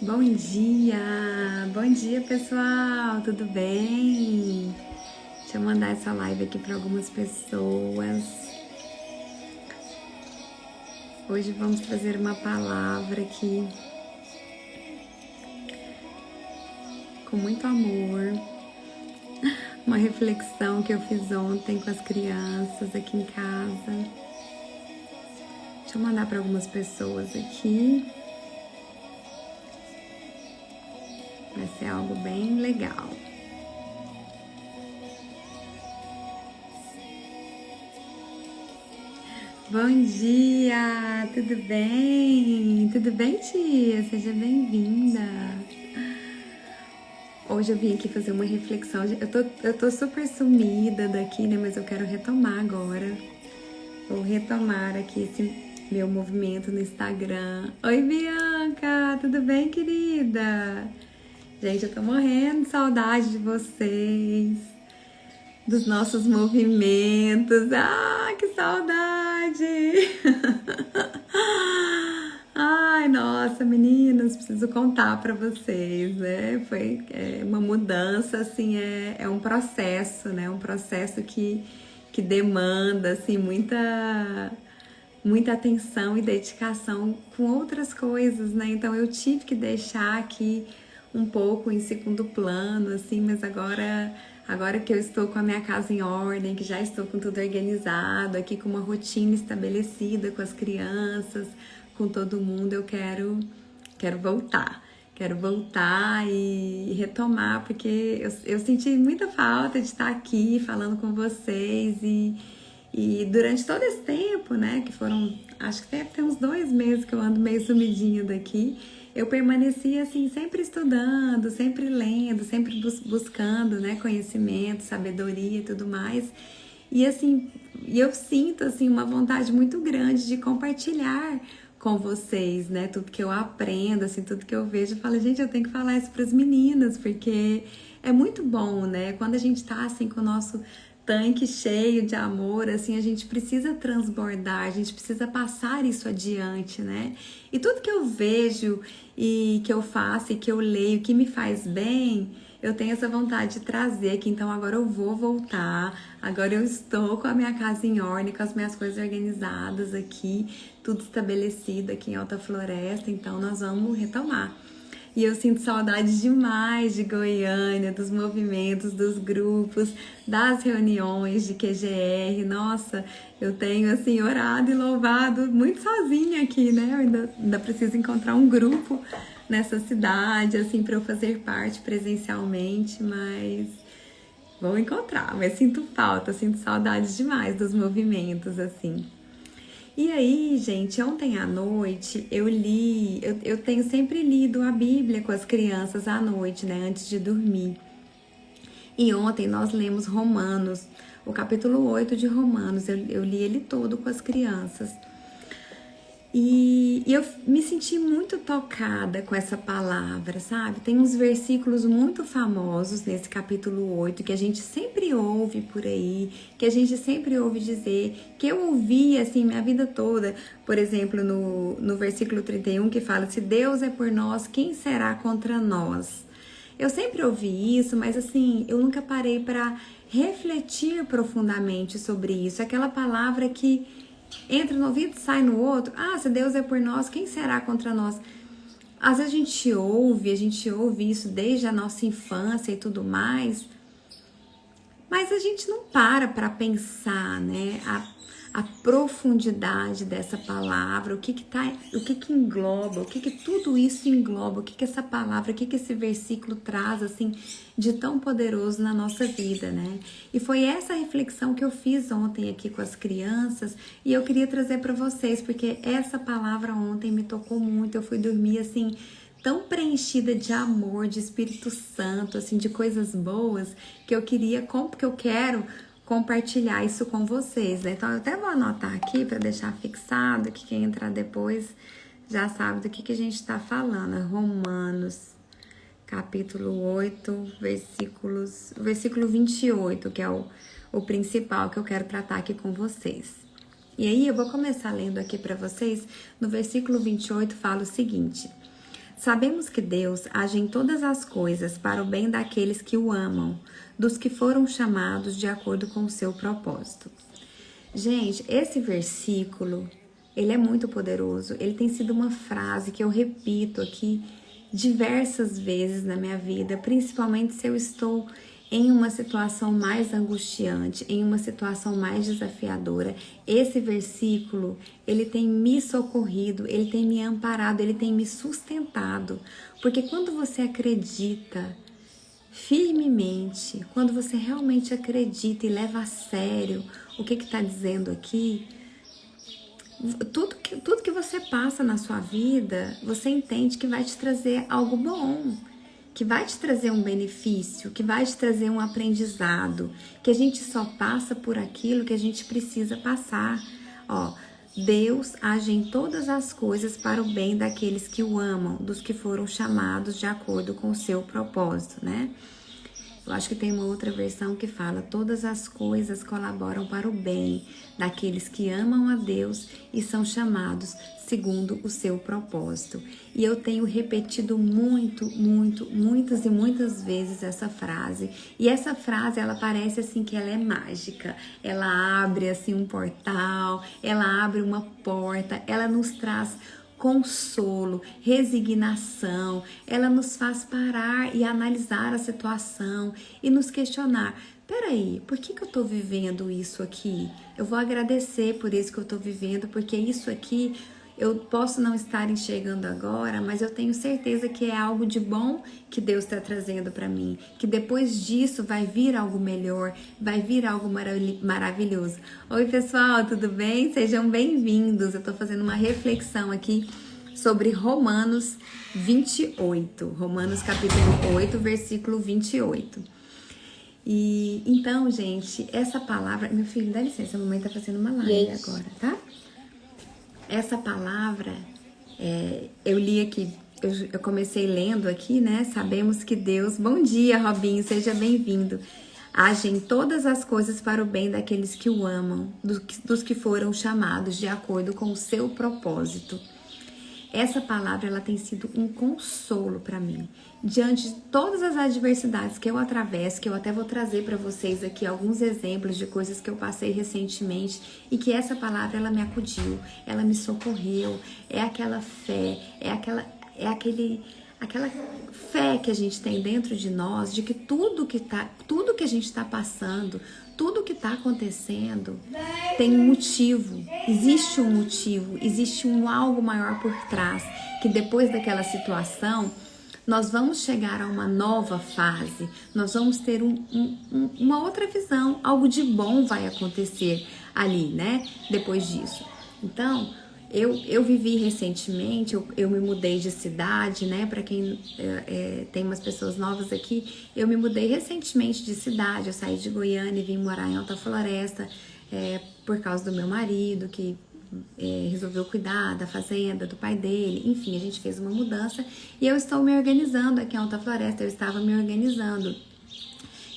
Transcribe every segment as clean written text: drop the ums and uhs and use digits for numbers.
Bom dia pessoal, tudo bem? Deixa eu mandar essa live aqui para algumas pessoas. Hoje vamos trazer uma palavra aqui com muito amor, uma reflexão que eu fiz ontem com as crianças aqui em casa. Deixa eu mandar para algumas pessoas aqui. Vai ser algo bem legal. Bom dia, tudo bem? Tudo bem, tia? Seja bem-vinda. Hoje eu vim aqui fazer uma reflexão. Eu tô super sumida daqui, né? Mas eu quero retomar agora. Vou retomar aqui esse meu movimento no Instagram. Oi, Bianca! Tudo bem, querida? Gente, eu tô morrendo de saudade de vocês, dos nossos movimentos. Ah, que saudade! Ai, nossa, meninas, preciso contar pra vocês, né? Foi uma mudança, assim, é um processo, né? Um processo que demanda, assim, muita atenção e dedicação com outras coisas, né? Então eu tive que deixar aqui um pouco em segundo plano, assim, mas agora que eu estou com a minha casa em ordem, que já estou com tudo organizado, aqui com uma rotina estabelecida com as crianças, com todo mundo, eu quero voltar. Quero voltar e retomar, porque eu senti muita falta de estar aqui falando com vocês e durante todo esse tempo, né, que foram, acho que deve ter uns 2 meses que eu ando meio sumidinha daqui, eu permaneci assim, sempre estudando, sempre lendo, sempre buscando, né, conhecimento, sabedoria e tudo mais. E assim, eu sinto assim uma vontade muito grande de compartilhar com vocês, né, tudo que eu aprendo, assim, tudo que eu vejo. Eu falo, gente, eu tenho que falar isso para as meninas, porque é muito bom, né, quando a gente tá assim com o nosso tanque cheio de amor, assim, a gente precisa transbordar, a gente precisa passar isso adiante, né? E tudo que eu vejo e que eu faço e que eu leio, que me faz bem, eu tenho essa vontade de trazer aqui. Então agora eu vou voltar, agora eu estou com a minha casa em ordem, com as minhas coisas organizadas aqui, tudo estabelecido aqui em Alta Floresta, então nós vamos retomar. E eu sinto saudade demais de Goiânia, dos movimentos, dos grupos, das reuniões de QGR. Nossa, eu tenho assim orado e louvado muito sozinha aqui, né? Eu ainda preciso encontrar um grupo nessa cidade, assim, para eu fazer parte presencialmente, mas vou encontrar. Mas sinto falta, sinto saudade demais dos movimentos, assim. E aí, gente, ontem à noite eu li, eu tenho sempre lido a Bíblia com as crianças à noite, né, antes de dormir. E ontem nós lemos Romanos, o capítulo 8 de Romanos, eu li ele todo com as crianças. E eu me senti muito tocada com essa palavra, sabe? Tem uns versículos muito famosos nesse capítulo 8 que a gente sempre ouve por aí, que a gente sempre ouve dizer, que eu ouvi assim minha vida toda. Por exemplo, no versículo 31 que fala: se Deus é por nós, quem será contra nós? Eu sempre ouvi isso, mas assim, eu nunca parei para refletir profundamente sobre isso. Aquela palavra que entra no ouvido e sai no outro. Ah, se Deus é por nós, quem será contra nós? Às vezes a gente ouve isso desde a nossa infância e tudo mais, mas a gente não para pensar, né, a profundidade dessa palavra, o que engloba, o que tudo isso engloba, o que essa palavra, o que esse versículo traz, assim, de tão poderoso na nossa vida, né? E foi essa reflexão que eu fiz ontem aqui com as crianças e eu queria trazer para vocês, porque essa palavra ontem me tocou muito. Eu fui dormir, assim, tão preenchida de amor, de Espírito Santo, assim, de coisas boas, que eu quero compartilhar isso com vocês, né? Então eu até vou anotar aqui para deixar fixado, que quem entrar depois já sabe do que a gente está falando. Romanos, capítulo 8, versículo 28, que é o principal que eu quero tratar aqui com vocês. E aí eu vou começar lendo aqui para vocês. No versículo 28 fala o seguinte: Sabemos que Deus age em todas as coisas para o bem daqueles que o amam, dos que foram chamados de acordo com o seu propósito. Gente, esse versículo, ele é muito poderoso. Ele tem sido uma frase que eu repito aqui diversas vezes na minha vida, principalmente se eu estou em uma situação mais angustiante, em uma situação mais desafiadora. Esse versículo, ele tem me socorrido, ele tem me amparado, ele tem me sustentado. Porque quando você acredita firmemente, quando você realmente acredita e leva a sério o que está dizendo aqui, tudo que você passa na sua vida, você entende que vai te trazer algo bom, que vai te trazer um benefício, que vai te trazer um aprendizado, que a gente só passa por aquilo que a gente precisa passar. Ó, Deus age em todas as coisas para o bem daqueles que o amam, dos que foram chamados de acordo com o seu propósito, né? Eu acho que tem uma outra versão que fala: todas as coisas colaboram para o bem daqueles que amam a Deus e são chamados segundo o seu propósito. E eu tenho repetido muitas e muitas vezes essa frase. E essa frase, ela parece assim que ela é mágica. Ela abre assim um portal, ela abre uma porta, ela nos traz consolo, resignação, ela nos faz parar e analisar a situação e nos questionar: peraí, por que eu tô vivendo isso aqui? Eu vou agradecer por isso que eu tô vivendo, porque isso aqui eu posso não estar enxergando agora, mas eu tenho certeza que é algo de bom que Deus está trazendo para mim, que depois disso vai vir algo melhor, vai vir algo maravilhoso. Oi pessoal, tudo bem? Sejam bem-vindos. Eu estou fazendo uma reflexão aqui sobre Romanos 28, Romanos capítulo 8, versículo 28. E então, gente, essa palavra... Meu filho, dá licença, a mamãe tá fazendo uma live agora, tá? Essa palavra, eu li aqui, eu comecei lendo aqui, né? Sabemos que Deus... Bom dia, Robinho, seja bem-vindo. Age em todas as coisas para o bem daqueles que o amam, dos que foram chamados de acordo com o seu propósito. Essa palavra, ela tem sido um consolo para mim. Diante de todas as adversidades que eu atravesso, que eu até vou trazer para vocês aqui alguns exemplos de coisas que eu passei recentemente e que essa palavra, ela me acudiu, ela me socorreu. É aquela fé, aquela fé que a gente tem dentro de nós, de que tudo que a gente está passando, tudo que está acontecendo tem um motivo, existe um motivo, existe um algo maior por trás, que depois daquela situação nós vamos chegar a uma nova fase, nós vamos ter uma outra visão, algo de bom vai acontecer ali, né? Depois disso. Então, eu vivi recentemente, eu me mudei de cidade, né? Para quem tem umas pessoas novas aqui, eu me mudei recentemente de cidade. Eu saí de Goiânia e vim morar em Alta Floresta por causa do meu marido, que resolveu cuidar da fazenda do pai dele. Enfim, a gente fez uma mudança e eu estou me organizando aqui em Alta Floresta. Eu estava me organizando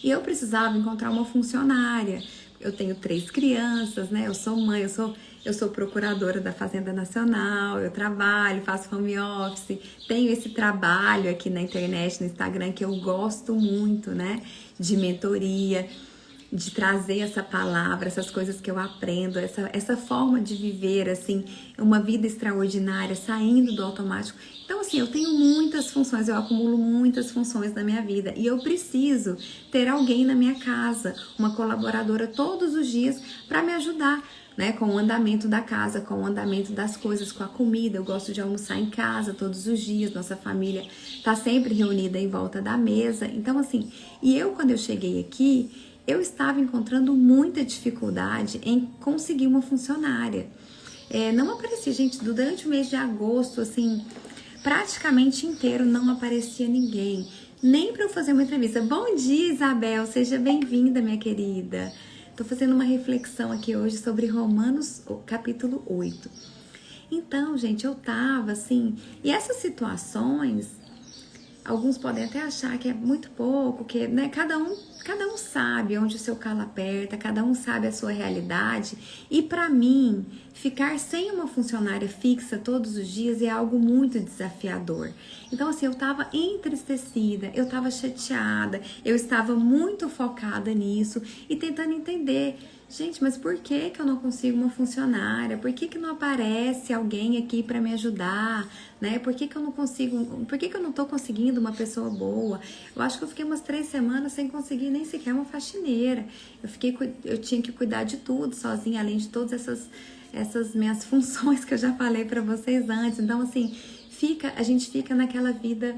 e eu precisava encontrar uma funcionária. Eu tenho 3 crianças, né? Eu sou mãe, eu sou procuradora da Fazenda Nacional, eu trabalho, faço home office, tenho esse trabalho aqui na internet, no Instagram, que eu gosto muito, né? De mentoria, de trazer essa palavra, essas coisas que eu aprendo, essa forma de viver, assim, uma vida extraordinária, saindo do automático. Então, assim, eu tenho muitas funções, eu acumulo muitas funções na minha vida e eu preciso ter alguém na minha casa, uma colaboradora todos os dias para me ajudar, né, com o andamento da casa, com o andamento das coisas, com a comida. Eu gosto de almoçar em casa todos os dias, nossa família tá sempre reunida em volta da mesa. Então, assim, e eu quando eu cheguei aqui, eu estava encontrando muita dificuldade em conseguir uma funcionária. Não aparecia, gente, durante o mês de agosto, assim, praticamente inteiro não aparecia ninguém, nem para eu fazer uma entrevista. Bom dia, Isabel, seja bem-vinda, minha querida. Tô fazendo uma reflexão aqui hoje sobre Romanos, capítulo 8. Então, gente, eu tava assim, e essas situações, alguns podem até achar que é muito pouco, que, né, cada um sabe onde o seu calo aperta, cada um sabe a sua realidade. E para mim, ficar sem uma funcionária fixa todos os dias é algo muito desafiador. Então, assim, eu tava entristecida, eu tava chateada, eu estava muito focada nisso e tentando entender. Gente, mas por que eu não consigo uma funcionária? Por que não aparece alguém aqui para me ajudar? Né? Por que eu não consigo? Por que eu não tô conseguindo uma pessoa boa? Eu acho que eu fiquei umas 3 semanas sem conseguir nem sequer uma faxineira. Eu tinha que cuidar de tudo sozinha, além de todas essas minhas funções que eu já falei para vocês antes. Então, assim, a gente fica naquela vida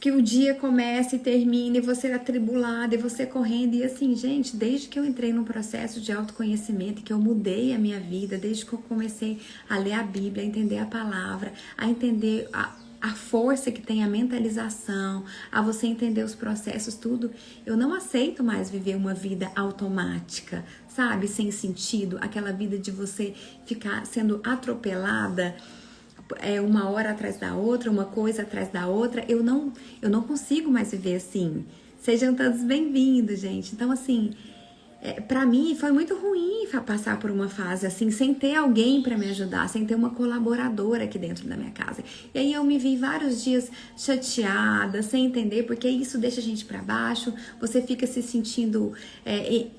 que o dia começa e termina, e você atribulada, e você correndo, e assim, gente, desde que eu entrei no processo de autoconhecimento, que eu mudei a minha vida, desde que eu comecei a ler a Bíblia, a entender a palavra, a entender a força que tem a mentalização, a você entender os processos, tudo, eu não aceito mais viver uma vida automática, sabe, sem sentido, aquela vida de você ficar sendo atropelada, uma hora atrás da outra, uma coisa atrás da outra. Eu não consigo mais viver assim. Sejam todos bem-vindos, gente. Então, assim, pra mim foi muito ruim passar por uma fase assim, sem ter alguém pra me ajudar, sem ter uma colaboradora aqui dentro da minha casa. E aí eu me vi vários dias chateada, sem entender, porque isso deixa a gente pra baixo, você fica se sentindo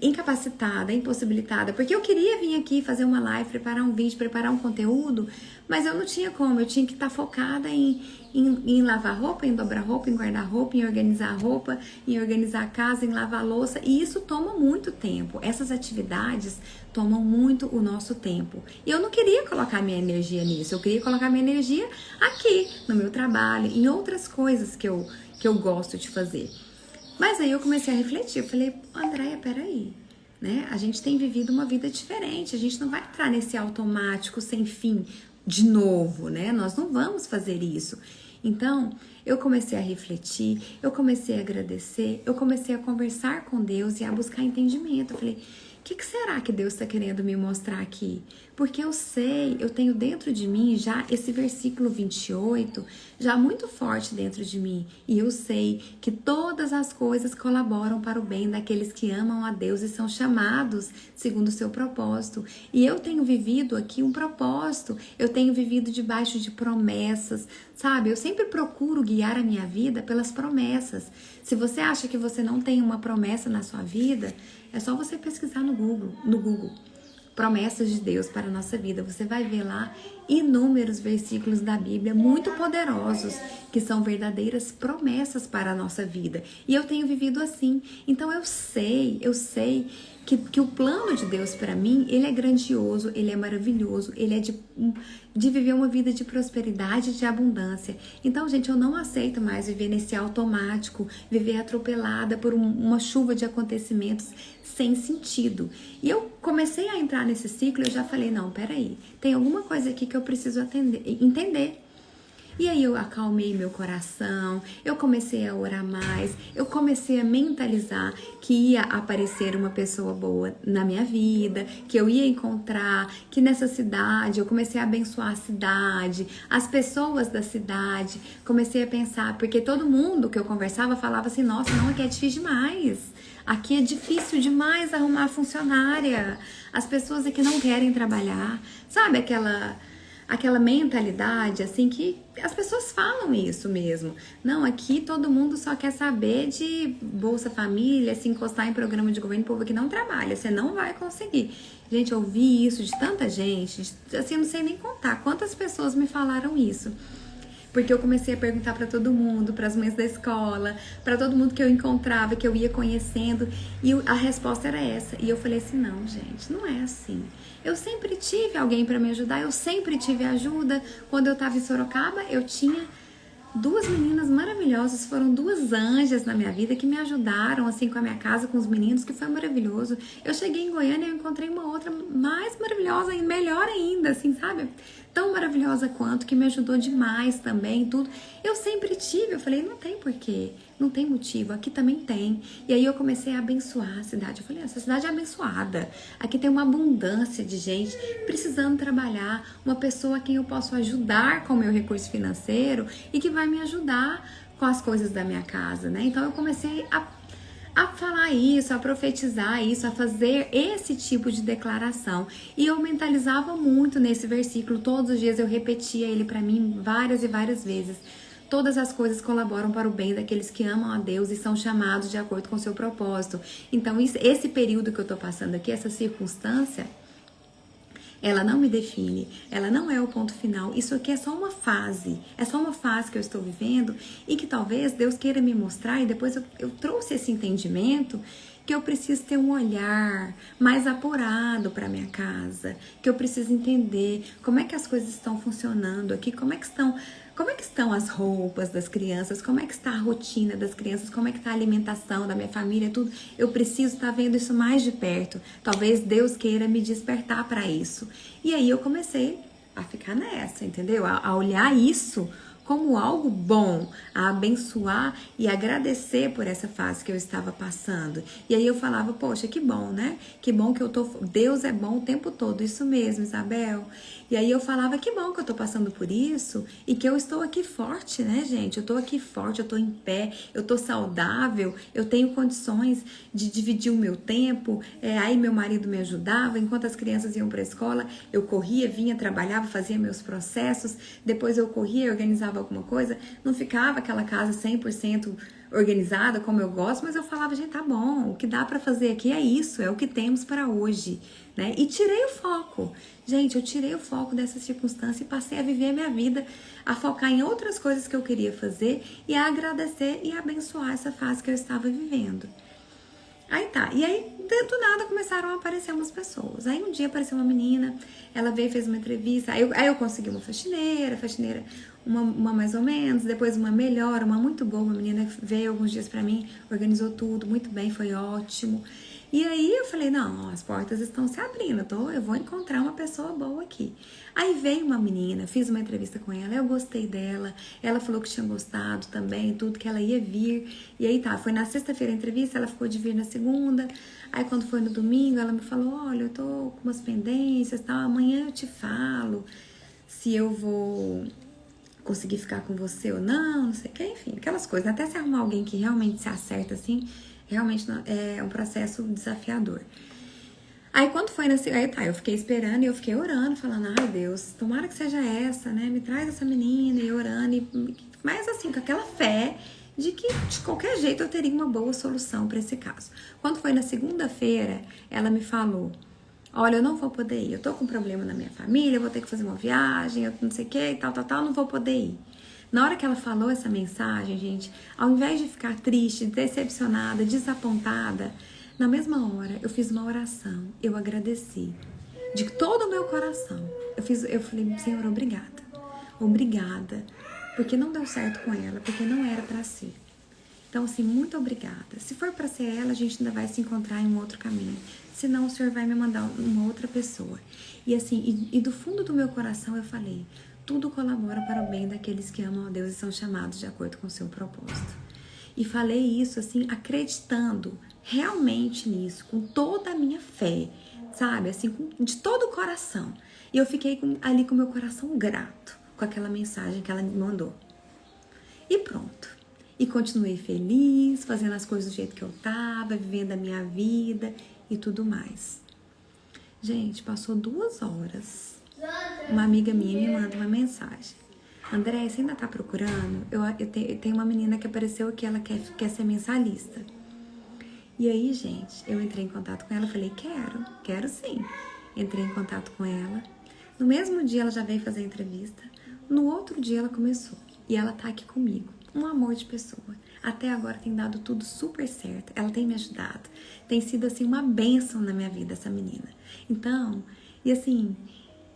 incapacitada, impossibilitada, porque eu queria vir aqui fazer uma live, preparar um vídeo, preparar um conteúdo, mas eu não tinha como, eu tinha que estar focada em lavar roupa, em dobrar roupa, em guardar roupa, em organizar roupa, em organizar a casa, em lavar louça, e isso toma muito tempo. Essas atividades tomam muito o nosso tempo. E eu não queria colocar minha energia nisso, eu queria colocar minha energia aqui, no meu trabalho, em outras coisas que eu gosto de fazer. Mas aí eu comecei a refletir, eu falei, Andréia, peraí, né? A gente tem vivido uma vida diferente, a gente não vai entrar nesse automático sem fim de novo, né? Nós não vamos fazer isso. Então, eu comecei a refletir, eu comecei a agradecer, eu comecei a conversar com Deus e a buscar entendimento. Eu falei, o que será que Deus está querendo me mostrar aqui? Porque eu sei, eu tenho dentro de mim já esse versículo 28, já muito forte dentro de mim. E eu sei que todas as coisas colaboram para o bem daqueles que amam a Deus e são chamados segundo o seu propósito. E eu tenho vivido aqui um propósito, eu tenho vivido debaixo de promessas, sabe? Eu sempre procuro guiar a minha vida pelas promessas. Se você acha que você não tem uma promessa na sua vida, é só você pesquisar no Google. Promessas de Deus para a nossa vida. Você vai ver lá inúmeros versículos da Bíblia muito poderosos, que são verdadeiras promessas para a nossa vida. E eu tenho vivido assim. Então eu sei que o plano de Deus para mim, ele é grandioso, ele é maravilhoso, ele é de viver uma vida de prosperidade e de abundância. Então, gente, eu não aceito mais viver nesse automático, viver atropelada por uma chuva de acontecimentos sem sentido. E eu comecei a entrar nesse ciclo e eu já falei, não, peraí, tem alguma coisa aqui que eu preciso entender. E aí eu acalmei meu coração, eu comecei a orar mais, eu comecei a mentalizar que ia aparecer uma pessoa boa na minha vida, que eu ia encontrar, que nessa cidade eu comecei a abençoar a cidade, as pessoas da cidade, comecei a pensar, porque todo mundo que eu conversava falava assim, nossa, não, aqui é difícil demais, aqui é difícil demais arrumar funcionária, as pessoas aqui não querem trabalhar, sabe aquela mentalidade, assim, que as pessoas falam isso mesmo. Não, aqui todo mundo só quer saber de Bolsa Família, se encostar em programa de governo, o povo aqui não trabalha, você não vai conseguir. Gente, eu ouvi isso de tanta gente, assim, eu não sei nem contar quantas pessoas me falaram isso. Porque eu comecei a perguntar para todo mundo, para as mães da escola, para todo mundo que eu encontrava, que eu ia conhecendo, e a resposta era essa. E eu falei assim, não, gente, não é assim. Eu sempre tive alguém para me ajudar, eu sempre tive ajuda. Quando eu estava em Sorocaba, eu tinha 2 meninas maravilhosas, foram 2 anjas na minha vida que me ajudaram, assim, com a minha casa, com os meninos, que foi maravilhoso. Eu cheguei em Goiânia e eu encontrei uma outra mais maravilhosa e melhor ainda, assim, sabe? Tão maravilhosa quanto, que me ajudou demais também, tudo. Eu sempre tive, eu falei, não tem porquê Não tem motivo, aqui também tem. E aí eu comecei a abençoar a cidade. Eu falei, essa cidade é abençoada. Aqui tem uma abundância de gente precisando trabalhar. Uma pessoa a quem eu posso ajudar com o meu recurso financeiro e que vai me ajudar com as coisas da minha casa, né? Então eu comecei a falar isso, a profetizar isso, a fazer esse tipo de declaração. E eu mentalizava muito nesse versículo. Todos os dias eu repetia ele para mim várias e várias vezes. Todas as coisas colaboram para o bem daqueles que amam a Deus e são chamados de acordo com o seu propósito. Então, esse período que eu tô passando aqui, essa circunstância, ela não me define, ela não é o ponto final. Isso aqui é só uma fase que eu estou vivendo e que talvez Deus queira me mostrar. E depois eu trouxe esse entendimento que eu preciso ter um olhar mais apurado para minha casa, que eu preciso entender como é que as coisas estão funcionando aqui, como é que estão as roupas das crianças, como é que está a rotina das crianças, como é que está a alimentação da minha família, tudo. Eu preciso estar vendo isso mais de perto. Talvez Deus queira me despertar para isso. E aí eu comecei a ficar nessa, entendeu? A olhar isso como algo bom, a abençoar e agradecer por essa fase que eu estava passando. E aí eu falava, poxa, que bom, né? Que bom que Deus é bom o tempo todo, isso mesmo, Isabel. E aí eu falava, que bom que eu tô passando por isso e que eu estou aqui forte, né, gente? Eu tô aqui forte, eu tô em pé, eu tô saudável, eu tenho condições de dividir o meu tempo. Aí meu marido me ajudava, enquanto as crianças iam para a escola, eu corria, vinha, trabalhava, fazia meus processos, depois eu corria, organizava alguma coisa, não ficava aquela casa 100% organizada como eu gosto, mas eu falava, gente, tá bom, o que dá para fazer aqui é isso, é o que temos para hoje, né? E tirei o foco. Gente, eu tirei o foco dessa circunstância e passei a viver a minha vida, a focar em outras coisas que eu queria fazer e a agradecer e abençoar essa fase que eu estava vivendo. Aí tá, e aí do nada começaram a aparecer umas pessoas. Aí um dia apareceu uma menina, ela veio e fez uma entrevista, aí eu consegui uma faxineira, uma mais ou menos, depois uma melhor, uma muito boa, uma menina que veio alguns dias pra mim, organizou tudo muito bem, foi ótimo. E aí eu falei, não, as portas estão se abrindo, eu vou encontrar uma pessoa boa aqui. Aí veio uma menina, fiz uma entrevista com ela, eu gostei dela, ela falou que tinha gostado também, tudo, que ela ia vir. E aí tá, foi na sexta-feira a entrevista, ela ficou de vir na segunda. Aí quando foi no domingo, ela me falou, olha, eu tô com umas pendências, tal, amanhã eu te falo se eu vou conseguir ficar com você ou não sei o que, enfim, aquelas coisas. Até se arrumar alguém que realmente se acerta assim, realmente é um processo desafiador. Aí quando foi aí tá, eu fiquei esperando e eu fiquei orando, falando, ai Deus, tomara que seja essa, né? Me traz essa menina, e orando, mas assim, com aquela fé de que de qualquer jeito eu teria uma boa solução para esse caso. Quando foi na segunda-feira, ela me falou, olha, eu não vou poder ir, eu tô com um problema na minha família, eu vou ter que fazer uma viagem, eu não sei o que, e tal, não vou poder ir. Na hora que ela falou essa mensagem, gente, ao invés de ficar triste, decepcionada, desapontada, na mesma hora eu fiz uma oração, eu agradeci de todo o meu coração. Eu falei, Senhor, obrigada, porque não deu certo com ela, porque não era pra ser. Então, assim, muito obrigada. Se for pra ser ela, a gente ainda vai se encontrar em um outro caminho. Senão o Senhor vai me mandar uma outra pessoa. E assim, e do fundo do meu coração eu falei, tudo colabora para o bem daqueles que amam a Deus e são chamados de acordo com o seu propósito. E falei isso assim, acreditando realmente nisso, com toda a minha fé, sabe? Assim, de todo o coração. E eu fiquei ali com o meu coração grato com aquela mensagem que ela me mandou. E pronto. E continuei feliz, fazendo as coisas do jeito que eu tava, vivendo a minha vida e tudo mais. Gente, passou 2 horas. Uma amiga minha me manda uma mensagem. André, você ainda tá procurando? Eu tenho uma menina que apareceu aqui, ela quer ser mensalista. E aí, gente, eu entrei em contato com ela, falei, quero sim. Entrei em contato com ela. No mesmo dia ela já veio fazer a entrevista. No outro dia ela começou. E ela tá aqui comigo. Um amor de pessoa. Até agora tem dado tudo super certo. Ela tem me ajudado. Tem sido, assim, uma bênção na minha vida, essa menina. Então, e assim,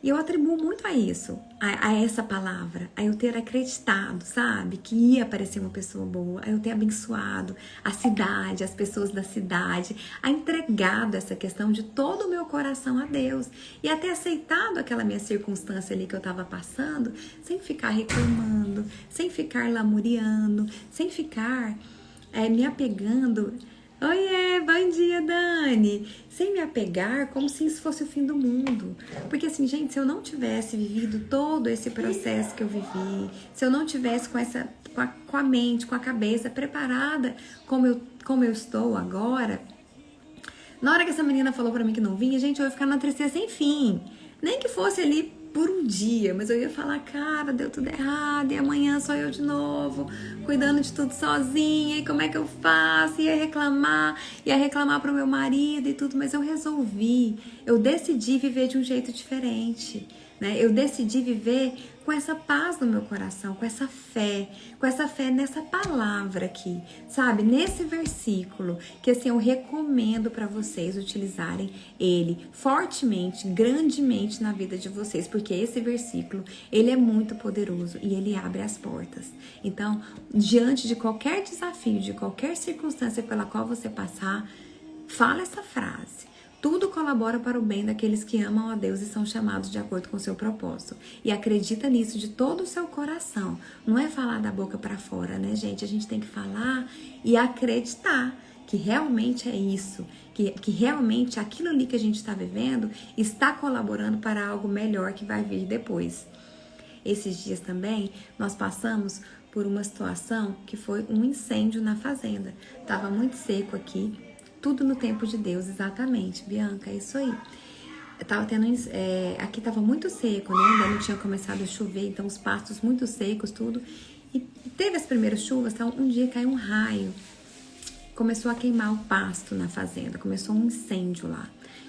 eu atribuo muito a isso, a essa palavra, a eu ter acreditado, sabe? Que ia aparecer uma pessoa boa, a eu ter abençoado a cidade, as pessoas da cidade, a entregado essa questão de todo o meu coração a Deus e até aceitado aquela minha circunstância ali que eu tava passando, sem ficar reclamando, sem ficar lamuriando, sem ficar me apegando. Oiê, bom dia, Dani! Sem me apegar como se isso fosse o fim do mundo. Porque assim, gente, se eu não tivesse vivido todo esse processo que eu vivi, se eu não tivesse com a mente, com a cabeça preparada como eu estou agora, na hora que essa menina falou pra mim que não vinha, gente, eu ia ficar na tristeza sem fim. Nem que fosse ali por um dia, mas eu ia falar, cara, deu tudo errado, e amanhã sou eu de novo, cuidando de tudo sozinha, e como é que eu faço? Ia reclamar pro meu marido e tudo, mas eu decidi viver de um jeito diferente, né? Eu decidi viver com essa paz no meu coração, com essa fé nessa palavra aqui, sabe? Nesse versículo, que assim eu recomendo para vocês utilizarem ele fortemente, grandemente na vida de vocês, porque esse versículo, ele é muito poderoso e ele abre as portas. Então, diante de qualquer desafio, de qualquer circunstância pela qual você passar, fala essa frase. Tudo colabora para o bem daqueles que amam a Deus e são chamados de acordo com o seu propósito. E acredita nisso de todo o seu coração. Não é falar da boca para fora, né, gente? A gente tem que falar e acreditar que realmente é isso. Que realmente aquilo ali que a gente está vivendo está colaborando para algo melhor que vai vir depois. Esses dias também nós passamos por uma situação que foi um incêndio na fazenda. Tava muito seco aqui. Tudo no tempo de Deus, exatamente, Bianca, é isso aí. Aqui tava muito seco, né? Ainda não tinha começado a chover, então os pastos muito secos, tudo. E teve as primeiras chuvas, então um dia caiu um raio. Começou a queimar o pasto na fazenda, começou um incêndio lá.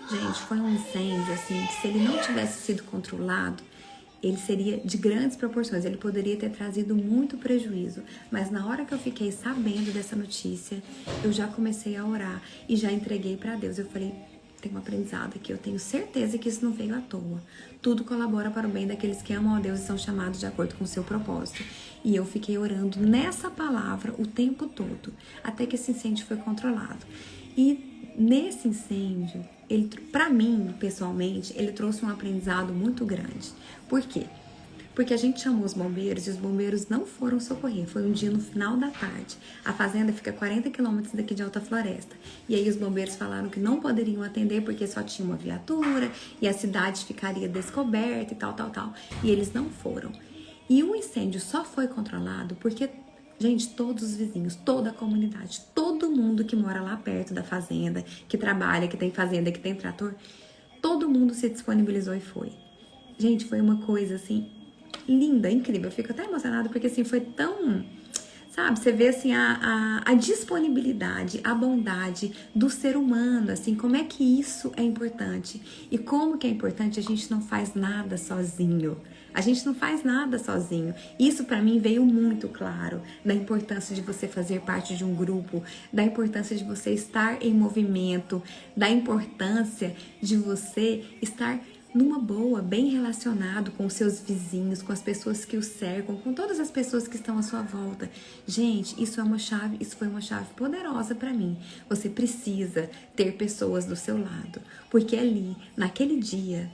Gente, foi um incêndio, assim, que se ele não tivesse sido controlado, ele seria de grandes proporções, ele poderia ter trazido muito prejuízo, mas na hora que eu fiquei sabendo dessa notícia, eu já comecei a orar e já entreguei para Deus. Eu falei, tem um aprendizado aqui, eu tenho certeza que isso não veio à toa. Tudo colabora para o bem daqueles que amam a Deus e são chamados de acordo com o seu propósito. E eu fiquei orando nessa palavra o tempo todo, até que esse incêndio foi controlado. E nesse incêndio, para mim, pessoalmente, ele trouxe um aprendizado muito grande. Por quê? Porque a gente chamou os bombeiros e os bombeiros não foram socorrer. Foi um dia no final da tarde. A fazenda fica a 40 quilômetros daqui de Alta Floresta. E aí os bombeiros falaram que não poderiam atender porque só tinha uma viatura e a cidade ficaria descoberta e tal. E eles não foram. E o incêndio só foi controlado porque, gente, todos os vizinhos, toda a comunidade, todo mundo que mora lá perto da fazenda, que trabalha, que tem fazenda, que tem trator, todo mundo se disponibilizou e foi. Gente, foi uma coisa, assim, linda, incrível. Eu fico até emocionada porque, assim, foi tão... Sabe, você vê, assim, a disponibilidade, a bondade do ser humano, assim, como é que isso é importante. E como que é importante, a gente não faz nada sozinho. A gente não faz nada sozinho. Isso para mim veio muito claro, da importância de você fazer parte de um grupo, da importância de você estar em movimento, da importância de você estar numa boa, bem relacionado com os seus vizinhos, com as pessoas que o cercam, com todas as pessoas que estão à sua volta. Gente, isso foi uma chave poderosa para mim. Você precisa ter pessoas do seu lado, porque ali, naquele dia,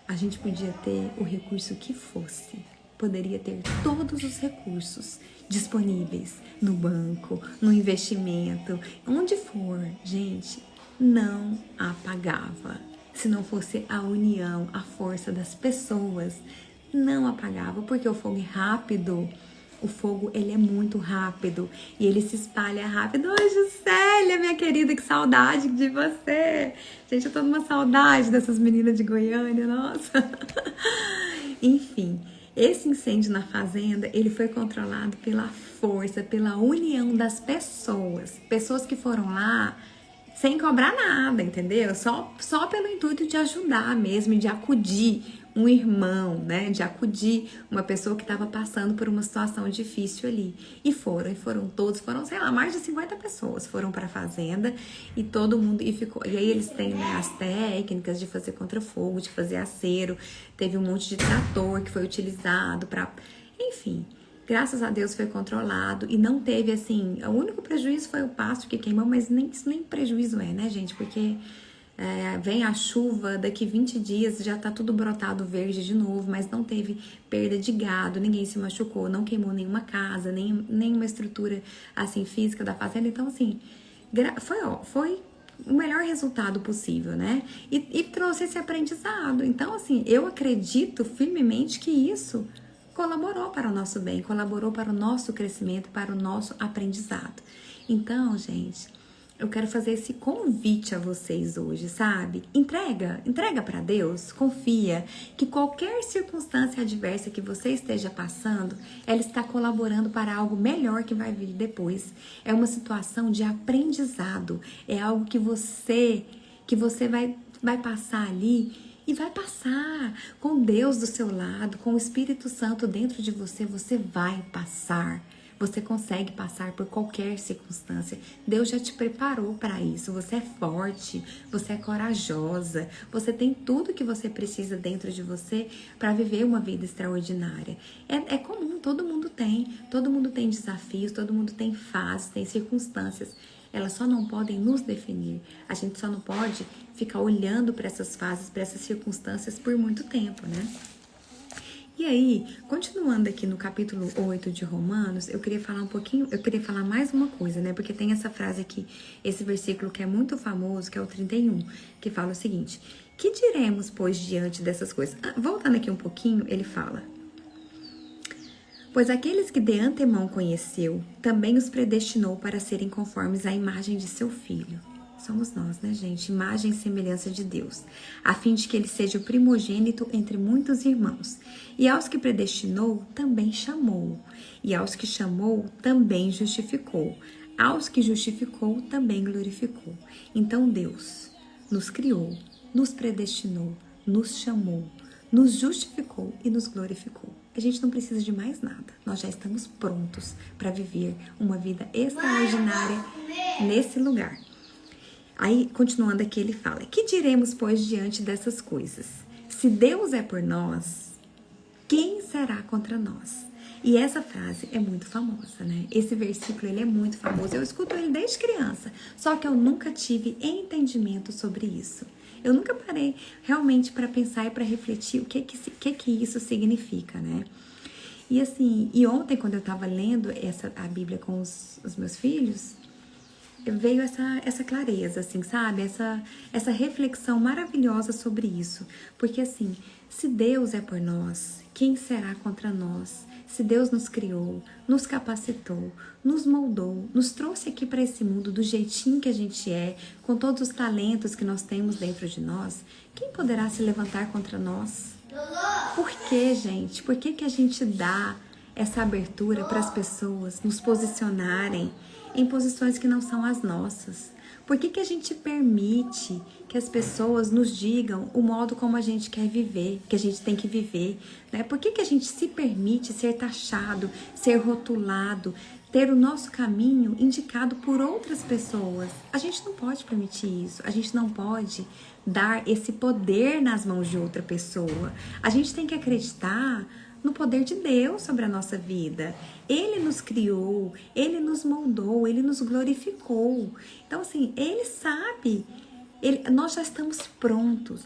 a gente podia ter o recurso que fosse. Poderia ter todos os recursos disponíveis no banco, no investimento, onde for. Gente, não apagava. Se não fosse a união, a força das pessoas, não apagava, porque o fogo é rápido. O fogo, ele é muito rápido e ele se espalha rápido. Oi, Juscelia, minha querida, que saudade de você. Gente, eu tô numa saudade dessas meninas de Goiânia, nossa. Enfim, esse incêndio na fazenda, ele foi controlado pela força, pela união das pessoas. Pessoas que foram lá sem cobrar nada, entendeu? Só pelo intuito de ajudar mesmo, de acudir um irmão, né? De acudir uma pessoa que estava passando por uma situação difícil ali. E foram todos, sei lá, mais de 50 pessoas foram para a fazenda e todo mundo, e aí eles têm, né, as técnicas de fazer contra-fogo, de fazer acero, teve um monte de trator que foi utilizado para, enfim... Graças a Deus foi controlado e não teve, assim, o único prejuízo foi o pasto que queimou, mas isso nem prejuízo é, né, gente? Porque vem a chuva, daqui 20 dias já tá tudo brotado verde de novo, mas não teve perda de gado, ninguém se machucou, não queimou nenhuma casa, nenhuma estrutura assim física da fazenda. Então, assim, foi o melhor resultado possível, né? E trouxe esse aprendizado. Então, assim, eu acredito firmemente que isso colaborou para o nosso bem, colaborou para o nosso crescimento, para o nosso aprendizado. Então, gente, eu quero fazer esse convite a vocês hoje, sabe? Entrega para Deus, confia que qualquer circunstância adversa que você esteja passando, ela está colaborando para algo melhor que vai vir depois. É uma situação de aprendizado, é algo que você vai passar ali e vai passar com Deus do seu lado, com o Espírito Santo dentro de você, você vai passar. Você consegue passar por qualquer circunstância. Deus já te preparou para isso. Você é forte, você é corajosa, você tem tudo que você precisa dentro de você para viver uma vida extraordinária. É comum, todo mundo tem desafios, todo mundo tem fases, tem circunstâncias. Elas só não podem nos definir. A gente só não pode ficar olhando para essas fases, para essas circunstâncias por muito tempo, né? E aí, continuando aqui no capítulo 8 de Romanos, eu queria falar mais uma coisa, né? Porque tem essa frase aqui, esse versículo que é muito famoso, que é o 31, que fala o seguinte: que diremos, pois, diante dessas coisas? Voltando aqui um pouquinho, ele fala: pois aqueles que de antemão conheceu, também os predestinou para serem conformes à imagem de seu Filho. Somos nós, né, gente? Imagem e semelhança de Deus, a fim de que ele seja o primogênito entre muitos irmãos. E aos que predestinou, também chamou. E aos que chamou, também justificou. Aos que justificou, também glorificou. Então Deus nos criou, nos predestinou, nos chamou, nos justificou e nos glorificou. A gente não precisa de mais nada. Nós já estamos prontos para viver uma vida extraordinária nesse lugar. Aí, continuando aqui, ele fala: que diremos, pois, diante dessas coisas? Se Deus é por nós, quem será contra nós? E essa frase é muito famosa, né? Esse versículo, ele é muito famoso. Eu escuto ele desde criança, só que eu nunca tive entendimento sobre isso. Eu nunca parei realmente para pensar e para refletir o que isso significa, né? E assim, ontem, quando eu estava lendo a Bíblia com os meus filhos, veio essa clareza, assim, sabe? Essa reflexão maravilhosa sobre isso. Porque, assim, se Deus é por nós, quem será contra nós? Se Deus nos criou, nos capacitou, nos moldou, nos trouxe aqui para esse mundo do jeitinho que a gente é, com todos os talentos que nós temos dentro de nós, quem poderá se levantar contra nós? Por que, gente? Por que a gente dá essa abertura para as pessoas nos posicionarem em posições que não são as nossas? Por que a gente permite que as pessoas nos digam o modo como a gente quer viver, que a gente tem que viver, né? Por que a gente se permite ser taxado, ser rotulado, ter o nosso caminho indicado por outras pessoas? A gente não pode permitir isso, a gente não pode dar esse poder nas mãos de outra pessoa. A gente tem que acreditar no poder de Deus sobre a nossa vida. Ele nos criou, Ele nos moldou, Ele nos glorificou. Então, assim, Ele sabe, nós já estamos prontos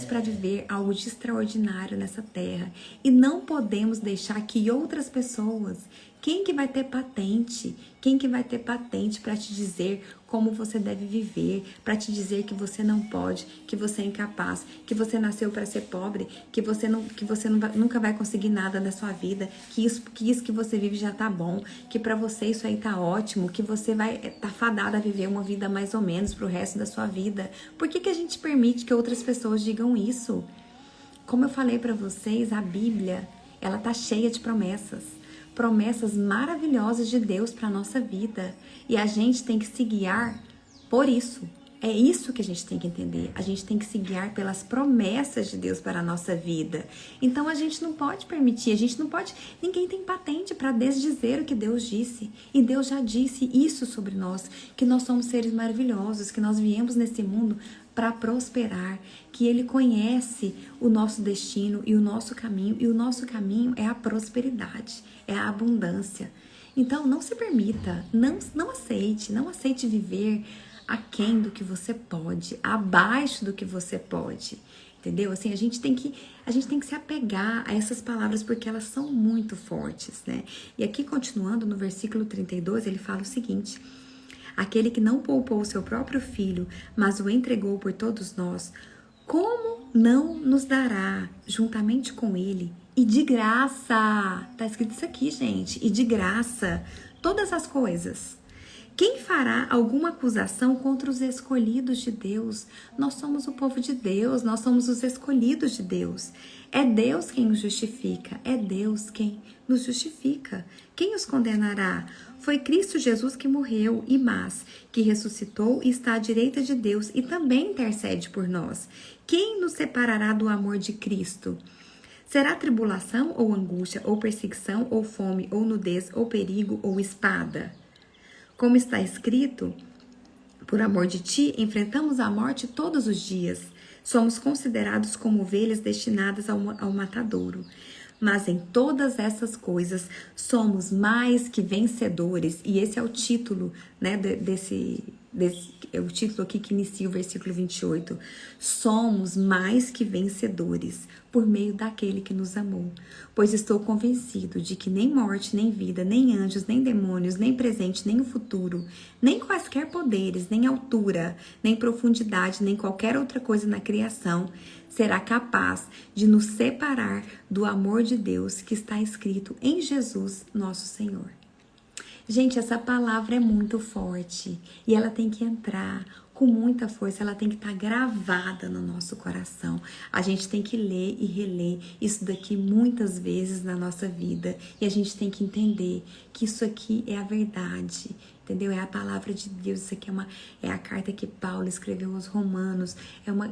para viver algo de extraordinário nessa terra. E não podemos deixar que outras pessoas, quem que vai ter patente? Quem que vai ter patente para te dizer como você deve viver, para te dizer que você não pode, que você é incapaz, que você nasceu para ser pobre, que você nunca vai conseguir nada na sua vida, que isso que você vive já tá bom, que para você isso aí tá ótimo, que você vai tá fadada a viver uma vida mais ou menos pro resto da sua vida? Por que a gente permite que outras pessoas digam isso? Como eu falei para vocês, a Bíblia, ela tá cheia de promessas maravilhosas de Deus para a nossa vida. E a gente tem que se guiar por isso. É isso que a gente tem que entender. A gente tem que se guiar pelas promessas de Deus para a nossa vida. Então a gente não pode permitir, ninguém tem patente para desdizer o que Deus disse. E Deus já disse isso sobre nós, que nós somos seres maravilhosos, que nós viemos nesse mundo para prosperar, que Ele conhece o nosso destino e o nosso caminho é a prosperidade, é a abundância. Então não se permita, não aceite viver aquém do que você pode, abaixo do que você pode. Entendeu? Assim, a gente tem que se apegar a essas palavras porque elas são muito fortes, né? E aqui, continuando no versículo 32, ele fala o seguinte: aquele que não poupou o seu próprio filho, mas o entregou por todos nós, como não nos dará juntamente com ele e de graça? Tá escrito isso aqui, gente. E de graça todas as coisas. Quem fará alguma acusação contra os escolhidos de Deus? Nós somos o povo de Deus, nós somos os escolhidos de Deus. É Deus quem nos justifica, é Deus quem nos justifica. Quem os condenará? Foi Cristo Jesus que morreu e que ressuscitou e está à direita de Deus e também intercede por nós. Quem nos separará do amor de Cristo? Será tribulação ou angústia, ou perseguição, ou fome, ou nudez, ou perigo, ou espada? Como está escrito, por amor de ti, enfrentamos a morte todos os dias. Somos considerados como ovelhas destinadas ao matadouro. Mas em todas essas coisas somos mais que vencedores. E esse é o título, né, é o título aqui que inicia o versículo 28. Somos mais que vencedores por meio daquele que nos amou. Pois estou convencido de que nem morte, nem vida, nem anjos, nem demônios, nem presente, nem o futuro, nem quaisquer poderes, nem altura, nem profundidade, nem qualquer outra coisa na criação será capaz de nos separar do amor de Deus que está escrito em Jesus, nosso Senhor. Gente, essa palavra é muito forte e ela tem que entrar com muita força, ela tem que estar gravada no nosso coração. A gente tem que ler e reler isso daqui muitas vezes na nossa vida e a gente tem que entender que isso aqui é a verdade, entendeu? É a palavra de Deus. Isso aqui é a carta que Paulo escreveu aos Romanos.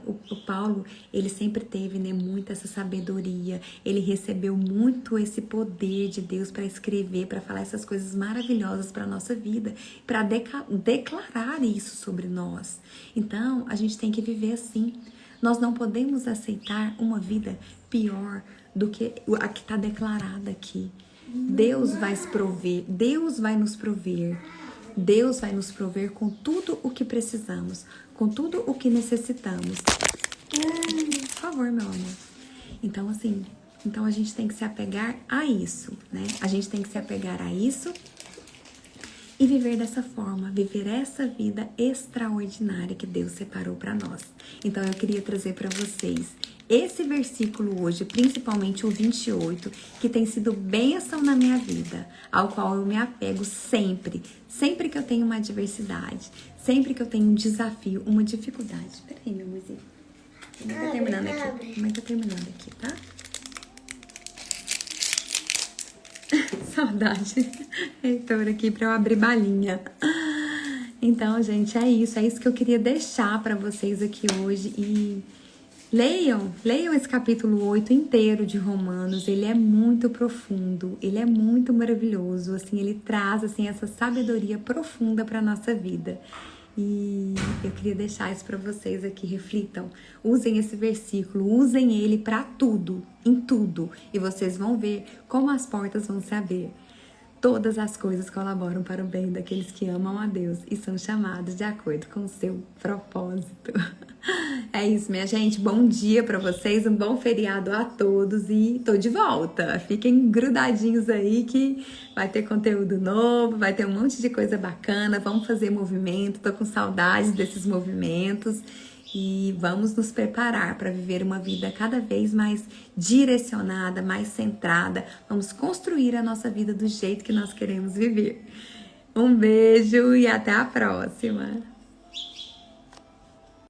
O Paulo, ele sempre teve, né, muita essa sabedoria. Ele recebeu muito esse poder de Deus para escrever, para falar essas coisas maravilhosas para nossa vida, para declarar isso sobre nós. Então, a gente tem que viver assim. Nós não podemos aceitar uma vida pior do que a que está declarada aqui. Deus vai se prover, Deus vai nos prover. Deus vai nos prover com tudo o que precisamos, com tudo o que necessitamos. Por favor, meu amor. Então, assim, a gente tem que se apegar a isso, né? A gente tem que se apegar a isso e viver dessa forma, viver essa vida extraordinária que Deus separou para nós. Então, eu queria trazer para vocês esse versículo hoje, principalmente o 28, que tem sido bênção na minha vida, ao qual eu me apego sempre que eu tenho uma adversidade, sempre que eu tenho um desafio, uma dificuldade. Peraí, meu amorzinho. Mamãe tá terminando aqui. Mamãe tá terminando aqui, tá? Saudade. Heitor aqui pra eu abrir balinha. Então, gente, é isso que eu queria deixar pra vocês aqui hoje. E leiam esse capítulo 8 inteiro de Romanos. Ele é muito profundo, ele é muito maravilhoso, assim, ele traz, assim, essa sabedoria profunda pra nossa vida. E eu queria deixar isso para vocês aqui, reflitam, usem esse versículo, usem ele para tudo, em tudo, e vocês vão ver como as portas vão se abrir. Todas as coisas colaboram para o bem daqueles que amam a Deus e são chamados de acordo com o seu propósito. É isso, minha gente. Bom dia para vocês, um bom feriado a todos e tô de volta. Fiquem grudadinhos aí que vai ter conteúdo novo, vai ter um monte de coisa bacana. Vamos fazer movimento, tô com saudades desses movimentos. E vamos nos preparar para viver uma vida cada vez mais direcionada, mais centrada. Vamos construir a nossa vida do jeito que nós queremos viver. Um beijo e até a próxima!